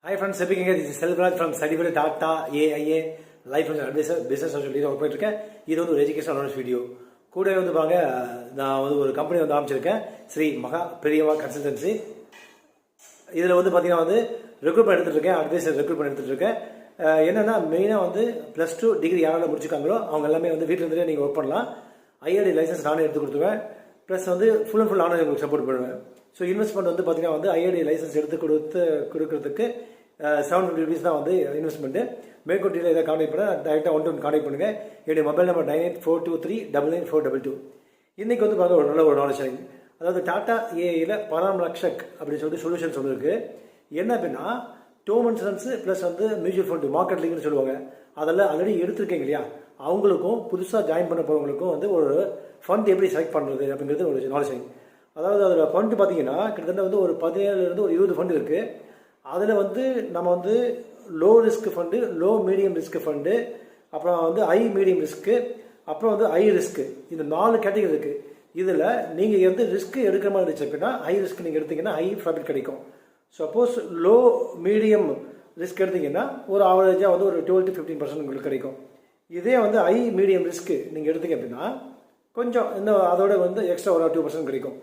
Hi friends, speaking here, this is Selvaraj from Certified Data AIA Life Insurance Advisor Business Social work பண்ணிட்டு இருக்கேன். இது ஒரு education awareness video. கூட பாருங்க, நான் ஒரு கம்பெனி ஆரம்பிச்சிருக்கேன், ஸ்ரீ மகா பெரியவா கன்சல்டன்சி. இதில் பார்த்தீங்கன்னா ரெக்ரூட்மெண்ட் எடுத்துட்டு இருக்கேன், அட்வைசர் ரெக்ரூட்மெண்ட் எடுத்துட்டு இருக்கேன். என்னன்னா மெயினாக +2 டிகிரி யாரெல்லாம் முடிச்சிருக்காங்களோ அவங்க எல்லாமே வீட்டில் இருந்துட்டு நீங்கள் ஒர்க் பண்ணலாம். ஐஆர்டி லைசன்ஸ் நானே எடுத்து கொடுத்துருவேன். ப்ளஸ் ஃபுல் அண்ட் ஃபுல் நானே உங்களுக்கு சப்போர்ட் பண்ணுவேன். ஸோ இன்வெஸ்ட்மெண்ட் பார்த்தீங்கன்னா ஐஆர்டி லைசன்ஸ் எடுத்து கொடுக்கறதுக்கு ₹750 தான் இன்வெஸ்ட்மெண்ட். மேற்கொண்டியில் இதை கான்டாக்ட் பண்ண டேரெக்டாக ஒன் கான்டாக்ட் பண்ணுங்கள். என்னுடைய மொபைல் நம்பர் 9842399422. இன்றைக்கி பாருங்கள் ஒரு நல்ல ஒரு நாலேஜ் ஷேரிங். அதாவது டாடா ஏஐயில் பராமலக்ஷக் அப்படின்னு சொல்யூஷன்ஸ் இருக்குது. என்ன அப்படின்னா term insurance plus mutual fund market லிங்க்னு சொல்லுவாங்க. அதெல்லாம் ஆல்ரெடி எடுத்துருக்கீங்க இல்லையா, அவங்களுக்கும் புதுசாக ஜாயின் பண்ண போகிறவங்களுக்கும் ஒரு ஃபண்ட் எப்படி செலக்ட் பண்ணுறது அப்படிங்கிறது ஒரு நாலேஜ் ஷேரிங். அதாவது அதில் ஃபண்டு பார்த்தீங்கன்னா கிட்டத்தட்ட ஒரு 17 to 20 ஃபண்டு இருக்குது. அதில் நம்ம low risk fund, low medium risk fund, அப்புறம் ஹை மீடியம் ரிஸ்க்கு, அப்புறம் ஹை ரிஸ்க்கு, இந்த 4 கேட்டகரி இருக்குது. இதில் நீங்கள் ரிஸ்க் எடுக்கிற மாதிரி இருந்துச்சு அப்படின்னா ஹை ரிஸ்க் நீங்கள் எடுத்தீங்கன்னா ஹை ப்ராஃபிட் கிடைக்கும். சப்போஸ் லோ மீடியம் ரிஸ்க் எடுத்தீங்கன்னா ஒரு ஆவரேஜாக ஒரு 12 to 15% உங்களுக்கு கிடைக்கும். இதே ஹை மீடியம் ரிஸ்க்கு நீங்கள் எடுத்தீங்க அப்படின்னா கொஞ்சம் இன்னும் அதோட எக்ஸ்ட்ரா ஒரு 2% கிடைக்கும்.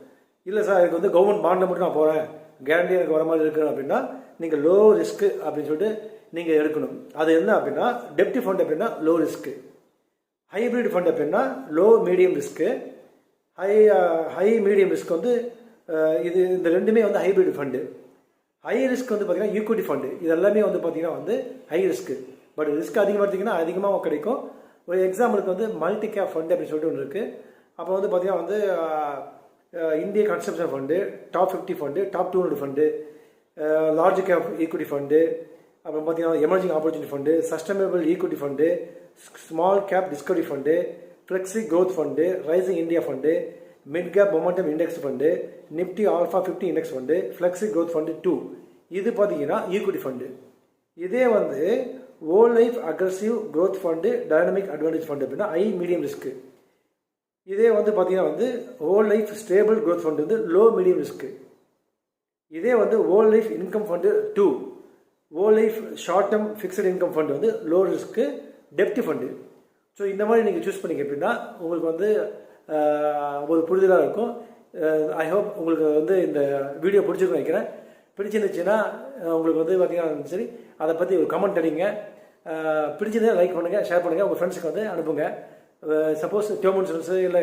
இல்லை சார் எனக்கு கவர்மெண்ட் பாண்டில் மட்டும் நான் போகிறேன், கேரண்டி எனக்கு வர மாதிரி இருக்குது அப்படின்னா நீங்கள் லோ ரிஸ்க்கு அப்படின்னு சொல்லிட்டு நீங்கள் எடுக்கணும். அது என்ன அப்படின்னா டெப்டி ஃபண்ட் அப்படின்னா லோ ரிஸ்க்கு, ஹைப்ரிட் ஃபண்ட் அப்படின்னா low medium risk, high medium risk இது இந்த ரெண்டுமே ஹைப்ரிட் ஃபண்டு. ஹை ரிஸ்க் பார்த்தீங்கன்னா ஈக்விட்டி ஃபண்டு. இது எல்லாமே பார்த்தீங்கன்னா ஹை ரிஸ்க்கு. பட் ரிஸ்க் அதிகமாக எடுத்திங்கன்னா அதிகமாக கிடைக்கும். ஒரு எக்ஸாம்பிளுக்கு மல்டி கேப் ஃபண்டு அப்படின்னு சொல்லிட்டு ஒன்று இருக்குது. அப்போ பார்த்தீங்கன்னா India consumption fund, top 50 fund, top 200 fund, large cap equity fund, அப்புறம் பார்த்தீங்கன்னா emerging opportunity fund, sustainable equity fund, small cap discovery fund, flexi growth fund, rising India fund, mid cap momentum index fund, Nifty alpha 50 index fund, flexi growth fund 2. இது பார்த்தீங்கன்னா equity fund. இதே whole life aggressive growth fund, dynamic advantage fund அப்படின்னா high medium risk. இதே பார்த்தீங்கன்னா whole life stable growth fund low medium risk. இதே whole life income fund 2, whole life short term fixed income fund low risk, டெப்டி fund. So இந்த மாதிரி நீங்கள் choose பண்ணிக்க அப்படின்னா உங்களுக்கு ஒரு புரிதலாக இருக்கும். ஐ ஹோப் உங்களுக்கு இந்த வீடியோ பிடிச்சிருக்கும் நினைக்கிறேன். பிடிச்சிருந்துச்சுன்னா உங்களுக்கு பார்த்தீங்கன்னா சரி, அதை பற்றி ஒரு கமெண்ட் அடிங்க. பிடிச்சதை லைக் பண்ணுங்கள், ஷேர் பண்ணுங்கள், உங்கள் ஃப்ரெண்ட்ஸுக்கு அனுப்புங்க. சப்போஸ் டேர்ம் இன்சூரன்ஸு இல்லை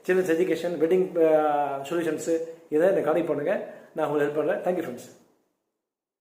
சில்ட்ரன்ஸ் எஜுகேஷன், வெட்டிங் சொல்யூஷன்ஸு இதை எனக்கு கான்டெக்ட் பண்ணுங்கள். நான் உங்களுக்கு ஹெல்ப் பண்ணுறேன். Thank you friends.